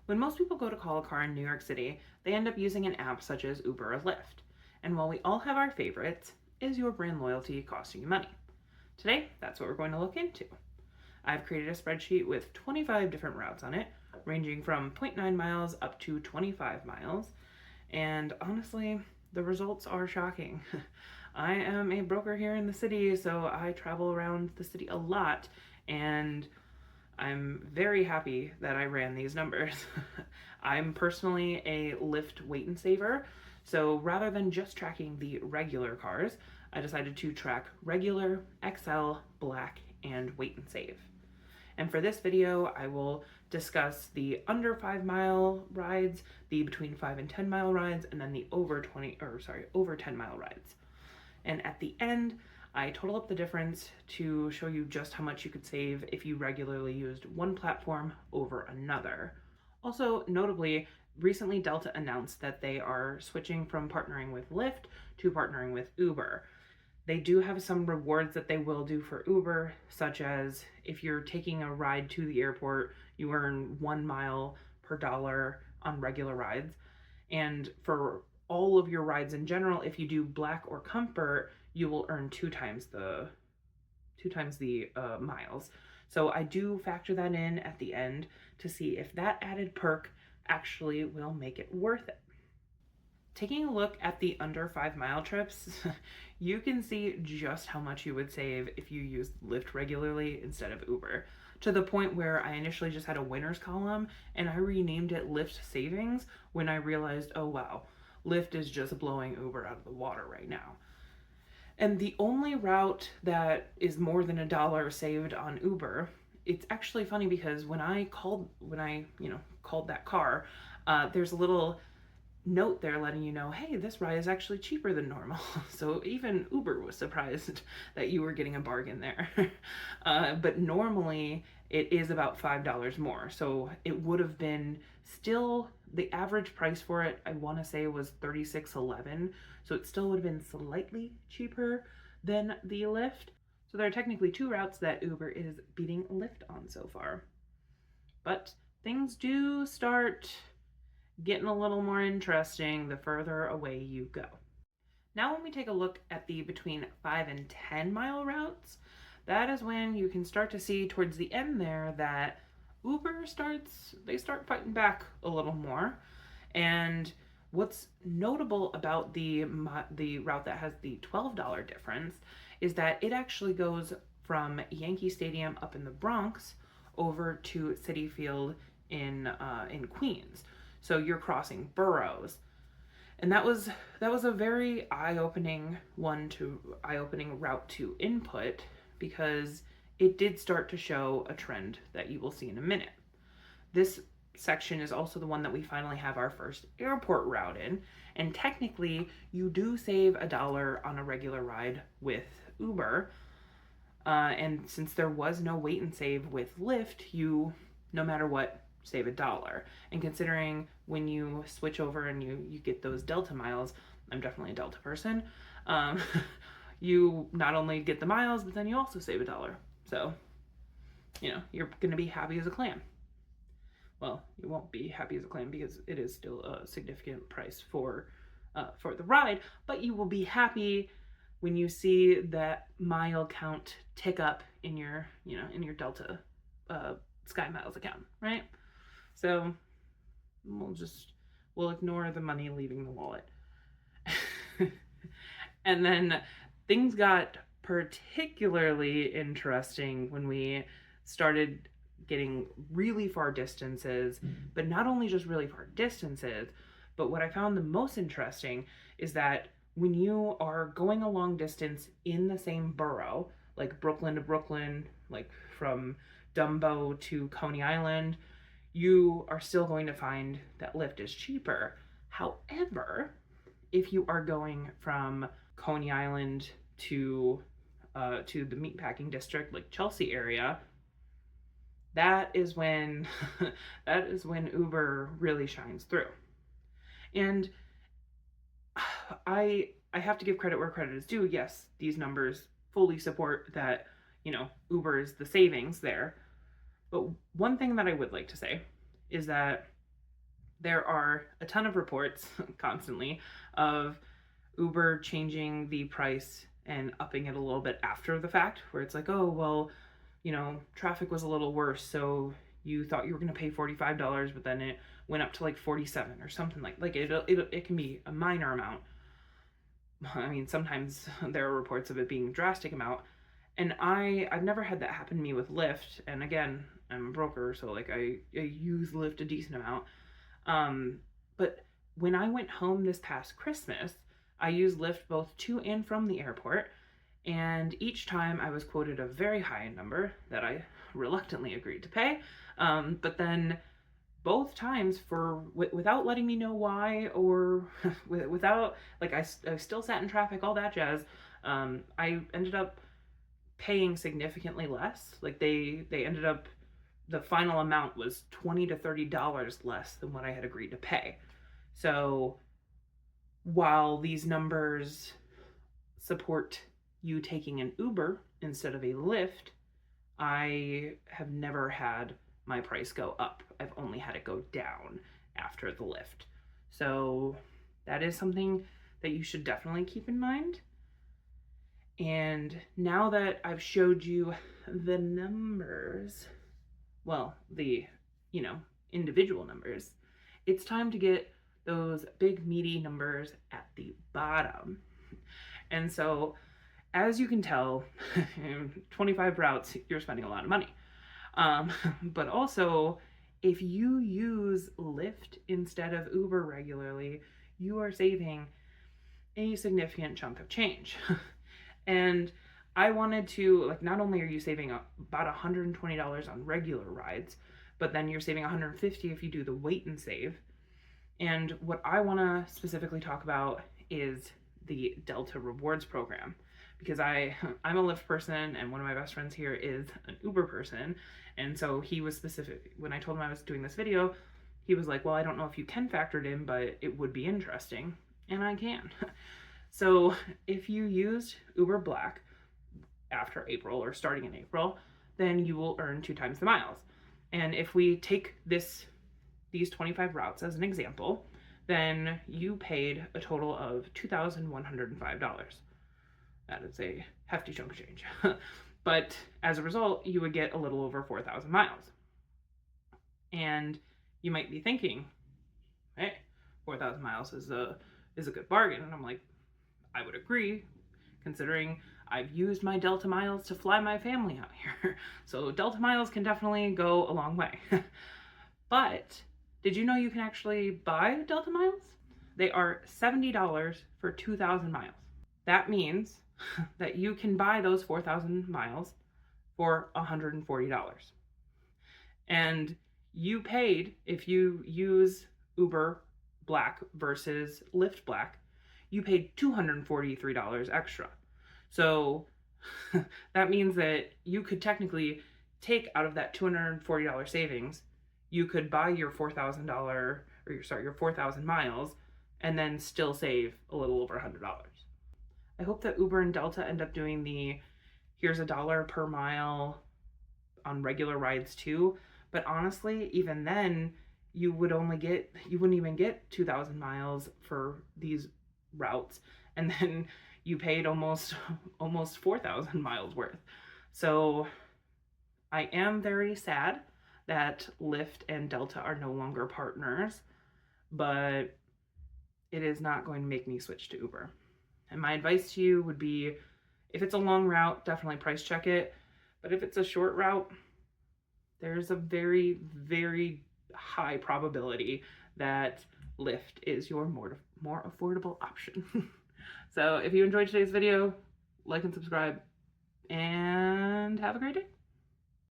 When most people go to call a car in New York City, they end up using an app such as Uber or Lyft. And while we all have our favorites, is your brand loyalty costing you money? Today, that's what we're going to look into. I've created a spreadsheet with 25 different routes on it, ranging from zero point 0.9 miles up to 25 miles. And honestly, the results are shocking. I am a broker here in the city, so I travel around the city a lot, and I'm very happy that I ran these numbers. I'm personally a Lyft wait and saver, so rather than just tracking the regular cars, I decided to track regular, XL, black, and wait and save. And for this video, I will discuss the under 5 mile rides, the between 5 and 10 mile rides, and then the over 10 mile rides. And at the end, I total up the difference to show you just how much you could save if you regularly used one platform over another. Also, notably, recently Delta announced that they are switching from partnering with Lyft to partnering with Uber. They do have some rewards that they will do for Uber, such as if you're taking a ride to the airport, you earn 1 mile per dollar on regular rides. And for all of your rides in general, if you do black or comfort, you will earn two times the miles. So I do factor that in at the end to see if that added perk actually will make it worth it. Taking a look at the under 5 mile trips, you can see just how much you would save if you used Lyft regularly instead of Uber, to the point where I initially just had a winners column and I renamed it Lyft Savings when I realized, oh wow, Lyft is just blowing Uber out of the water right now. And the only route that is more than $1 saved on Uber, it's actually funny because when I called that car, there's a little note there letting you know, hey, this ride is actually cheaper than normal. So even Uber was surprised that you were getting a bargain there. But normally it is about $5 more. So it would have been still the average price for it, I want to say was $36.11. So it still would have been slightly cheaper than the Lyft. So there are technically two routes that Uber is beating Lyft on so far. But things do start getting a little more interesting the further away you go. Now when we take a look at the between 5 and 10 mile routes, that is when you can start to see towards the end there that Uber start fighting back a little more. And what's notable about the route that has the $12 difference is that it actually goes from Yankee Stadium up in the Bronx over to Citi Field in Queens. So you're crossing boroughs. And that was a very eye-opening route to input, because it did start to show a trend that you will see in a minute. This section is also the one that we finally have our first airport route in, and technically you do save $1 on a regular ride with Uber. And since there was no wait and save with Lyft, you, no matter what, save $1. And considering when you switch over and you get those Delta miles, I'm definitely a Delta person, you not only get the miles, but then you also save $1. So, you're going to be happy as a clam. Well, you won't be happy as a clam because it is still a significant price for the ride, but you will be happy when you see that mile count tick up in your Delta Sky Miles account, right? So we'll ignore the money leaving the wallet. And then things got particularly interesting when we started getting really far distances, but not only just really far distances, but what I found the most interesting is that when you are going a long distance in the same borough, like Brooklyn to Brooklyn, like from Dumbo to Coney Island, you are still going to find that Lyft is cheaper. However, if you are going from Coney Island to the meatpacking district, like Chelsea area, that is when Uber really shines through. And I have to give credit where credit is due. Yes, these numbers fully support that, Uber is the savings there. But one thing that I would like to say is that there are a ton of reports constantly of Uber changing the price and upping it a little bit after the fact, where it's like, oh, well, traffic was a little worse, so you thought you were going to pay $45, but then it went up to like 47 or something like it can be a minor amount. I mean, sometimes there are reports of it being a drastic amount. And I've never had that happen to me with Lyft. And again, I'm a broker, so like I use Lyft a decent amount. But when I went home this past Christmas, I used Lyft both to and from the airport. And each time I was quoted a very high number that I reluctantly agreed to pay. But then both times without letting me know why, or without, like, I still sat in traffic, all that jazz. I ended up paying significantly less. Like they ended up, the final amount was $20 to $30 less than what I had agreed to pay. So while these numbers support you taking an Uber instead of a Lyft, I have never had my price go up. I've only had it go down after the Lyft. So that is something that you should definitely keep in mind. And now that I've showed you the numbers, well, the, individual numbers, it's time to get those big meaty numbers at the bottom. And so, as you can tell, 25 routes, you're spending a lot of money. But also, if you use Lyft instead of Uber regularly, you are saving a significant chunk of change. And I wanted to, like, not only are you saving about $120 on regular rides, but then you're saving $150 if you do the wait and save. And what I want to specifically talk about is the Delta Rewards program, because I'm a Lyft person, and one of my best friends here is an Uber person. And so he was specific. When I told him I was doing this video, he was like, well, I don't know if you can factor it in, but it would be interesting. And I can. So if you used Uber Black after April or starting in April, then you will earn 2 times the miles. And if we take these 25 routes as an example, then you paid a total of $2,105. That is a hefty chunk of change. But as a result, you would get a little over 4,000 miles. And you might be thinking, hey, 4,000 miles is a good bargain. And I'm like, I would agree, considering I've used my Delta miles to fly my family out here. So Delta miles can definitely go a long way. But did you know you can actually buy Delta miles? They are $70 for 2,000 miles. That means that you can buy those 4,000 miles for $140. And you paid, if you use Uber Black versus Lyft Black, you paid $243 extra. So that means that you could technically take out of that $240 savings, you could buy your your 4,000 miles and then still save a little over $100. I hope that Uber and Delta end up doing here's $1 per mile on regular rides too. But honestly, even then, you wouldn't even get 2,000 miles for these routes, and then you paid almost 4,000 miles worth. So I am very sad that Lyft and Delta are no longer partners, but it is not going to make me switch to Uber. And my advice to you would be, if it's a long route, definitely price check it. But if it's a short route, there's a very, very high probability that Lyft is your more affordable option. So if you enjoyed today's video, like and subscribe, and have a great day.